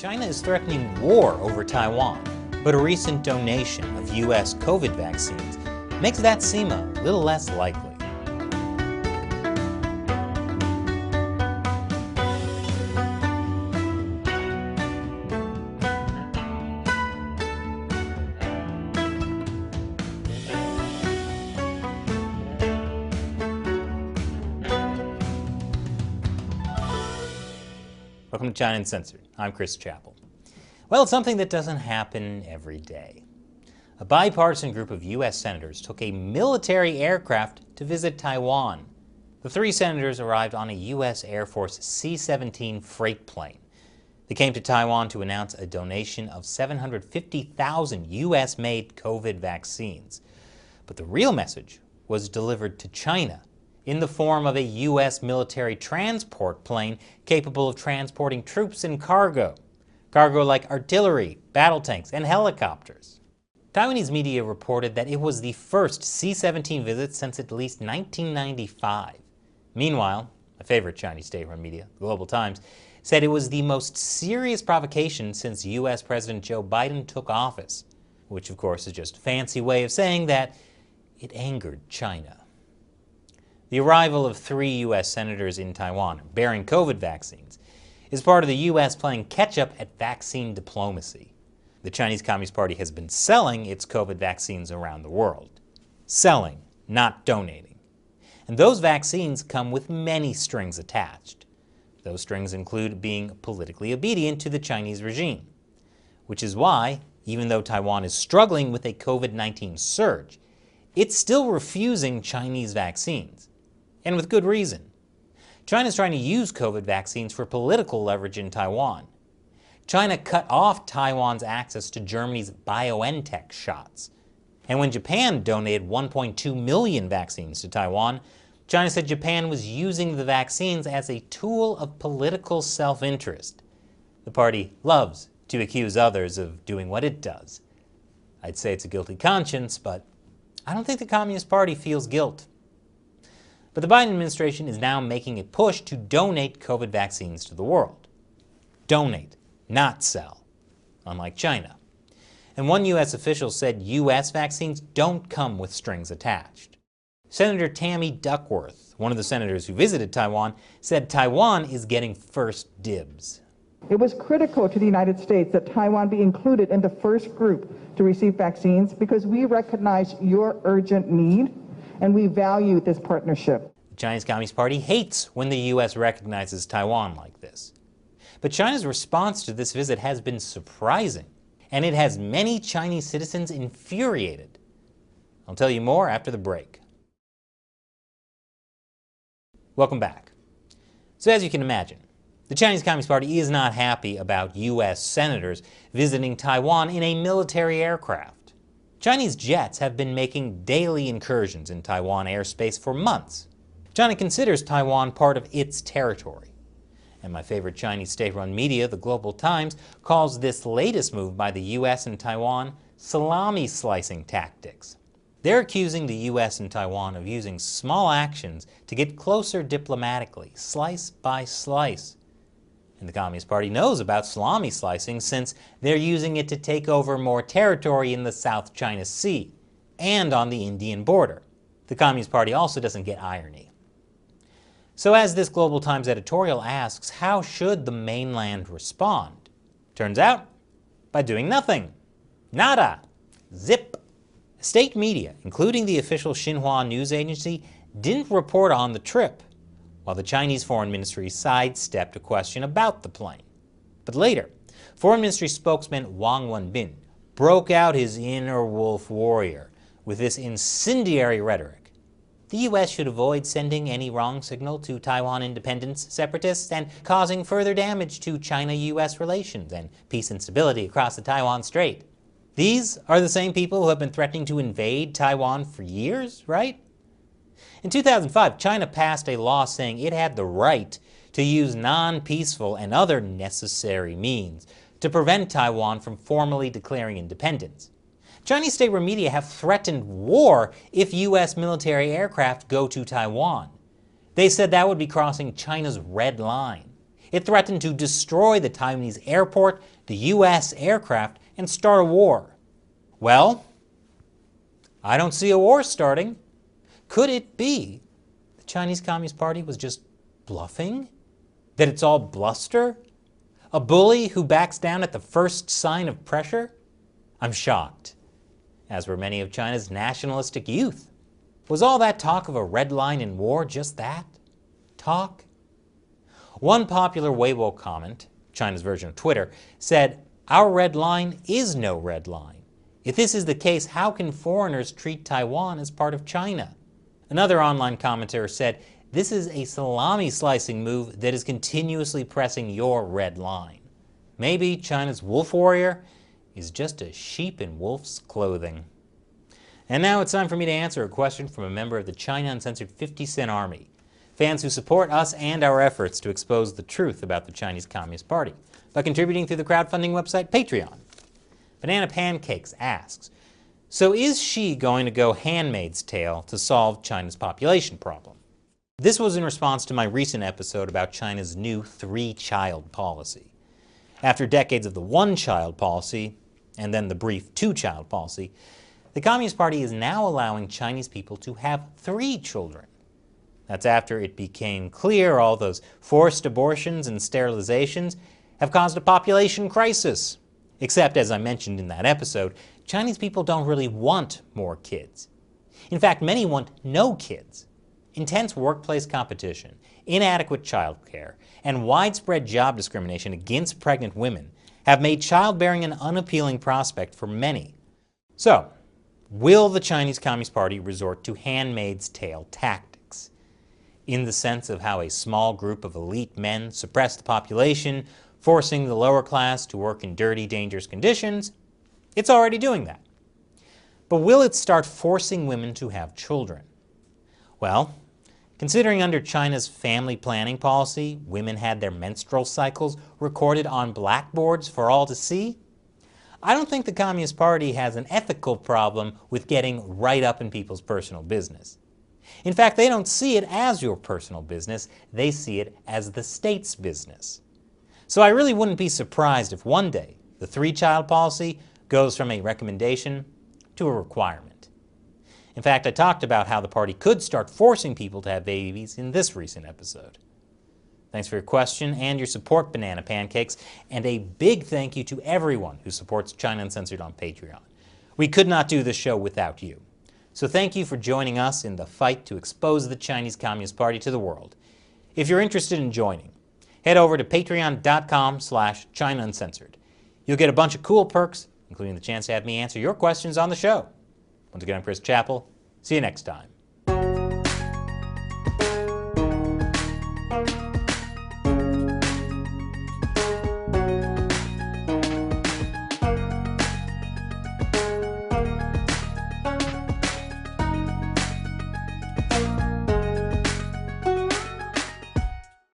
China is threatening war over Taiwan, but a recent donation of U.S. COVID vaccines makes that seem a little less likely. Welcome to China Uncensored. I'm Chris Chappell. Well, it's something that doesn't happen every day. A bipartisan group of U.S. senators took a military aircraft to visit Taiwan. The three senators arrived on a U.S. Air Force C-17 freight plane. They came to Taiwan to announce a donation of 750,000 U.S.-made COVID vaccines. But the real message was delivered to China in the form of a U.S. military transport plane capable of transporting troops and cargo like artillery, battle tanks, and helicopters. Taiwanese media reported that it was the first C-17 visit since at least 1995. Meanwhile, my favorite Chinese state-run media, the Global Times, said it was the most serious provocation since U.S. President Joe Biden took office, which of course is just a fancy way of saying that it angered China. The arrival of three U.S. senators in Taiwan bearing COVID vaccines is part of the U.S. playing catch-up at vaccine diplomacy. The Chinese Communist Party has been selling its COVID vaccines around the world. Selling, not donating. And those vaccines come with many strings attached. Those strings include being politically obedient to the Chinese regime, which is why, even though Taiwan is struggling with a COVID-19 surge, it's still refusing Chinese vaccines. And with good reason. China is trying to use COVID vaccines for political leverage in Taiwan. China cut off Taiwan's access to Germany's BioNTech shots. And when Japan donated 1.2 million vaccines to Taiwan, China said Japan was using the vaccines as a tool of political self-interest. The party loves to accuse others of doing what it does. I'd say it's a guilty conscience, but I don't think the Communist Party feels guilt. But the Biden administration is now making a push to donate COVID vaccines to the world. Donate, not sell, unlike China. And one U.S. official said U.S. vaccines don't come with strings attached. Senator Tammy Duckworth, one of the senators who visited Taiwan, said Taiwan is getting first dibs. It was critical to the United States that Taiwan be included in the first group to receive vaccines because we recognize your urgent need and we value this partnership. The Chinese Communist Party hates when the U.S. recognizes Taiwan like this. But China's response to this visit has been surprising, and it has many Chinese citizens infuriated. I'll tell you more after the break. Welcome back. So as you can imagine, the Chinese Communist Party is not happy about U.S. senators visiting Taiwan in a military aircraft. Chinese jets have been making daily incursions in Taiwan airspace for months. China considers Taiwan part of its territory. And my favorite Chinese state-run media, the Global Times, calls this latest move by the U.S. and Taiwan salami slicing tactics. They're accusing the U.S. and Taiwan of using small actions to get closer diplomatically, slice by slice. And the Communist Party knows about salami slicing since they're using it to take over more territory in the South China Sea and on the Indian border. The Communist Party also doesn't get irony. So as this Global Times editorial asks, how should the mainland respond? Turns out, by doing nothing. Nada. Zip. State media, including the official Xinhua news agency, didn't report on the trip, while the Chinese Foreign Ministry sidestepped a question about the plane. But later, Foreign Ministry spokesman Wang Wenbin broke out his inner wolf warrior with this incendiary rhetoric. The U.S. should avoid sending any wrong signal to Taiwan independence separatists and causing further damage to China-U.S. relations and peace and stability across the Taiwan Strait. These are the same people who have been threatening to invade Taiwan for years, right? In 2005, China passed a law saying it had the right to use non-peaceful and other necessary means to prevent Taiwan from formally declaring independence. Chinese state-run media have threatened war if U.S. military aircraft go to Taiwan. They said that would be crossing China's red line. It threatened to destroy the Taiwanese airport, the U.S. aircraft, and start a war. Well, I don't see a war starting. Could it be the Chinese Communist Party was just bluffing? That it's all bluster? A bully who backs down at the first sign of pressure? I'm shocked, as were many of China's nationalistic youth. Was all that talk of a red line in war just that? Talk? One popular Weibo comment, China's version of Twitter, said, "Our red line is no red line. If this is the case, how can foreigners treat Taiwan as part of China?" Another online commentator said, "This is a salami-slicing move that is continuously pressing your red line. Maybe China's wolf warrior is just a sheep in wolf's clothing." And now it's time for me to answer a question from a member of the China Uncensored 50 Cent Army, fans who support us and our efforts to expose the truth about the Chinese Communist Party by contributing through the crowdfunding website Patreon. Banana Pancakes asks, so is Xi going to go Handmaid's Tale to solve China's population problem? This was in response to my recent episode about China's new three-child policy. After decades of the one-child policy, and then the brief two-child policy, the Communist Party is now allowing Chinese people to have 3 children. That's after it became clear all those forced abortions and sterilizations have caused a population crisis. Except, as I mentioned in that episode, Chinese people don't really want more kids. In fact, many want no kids. Intense workplace competition, inadequate childcare, and widespread job discrimination against pregnant women have made childbearing an unappealing prospect for many. So, will the Chinese Communist Party resort to Handmaid's Tale tactics? In the sense of how a small group of elite men suppress the population, forcing the lower class to work in dirty, dangerous conditions, it's already doing that. But will it start forcing women to have children? Well, considering under China's family planning policy, women had their menstrual cycles recorded on blackboards for all to see, I don't think the Communist Party has an ethical problem with getting right up in people's personal business. In fact, they don't see it as your personal business, they see it as the state's business. So I really wouldn't be surprised if one day the three-child policy goes from a recommendation to a requirement. In fact, I talked about how the party could start forcing people to have babies in this recent episode. Thanks for your question and your support, Banana Pancakes, and a big thank you to everyone who supports China Uncensored on Patreon. We could not do this show without you. So thank you for joining us in the fight to expose the Chinese Communist Party to the world. If you're interested in joining, head over to patreon.com/China Uncensored. You'll get a bunch of cool perks, including the chance to have me answer your questions on the show. Once again, I'm Chris Chappell. See you next time.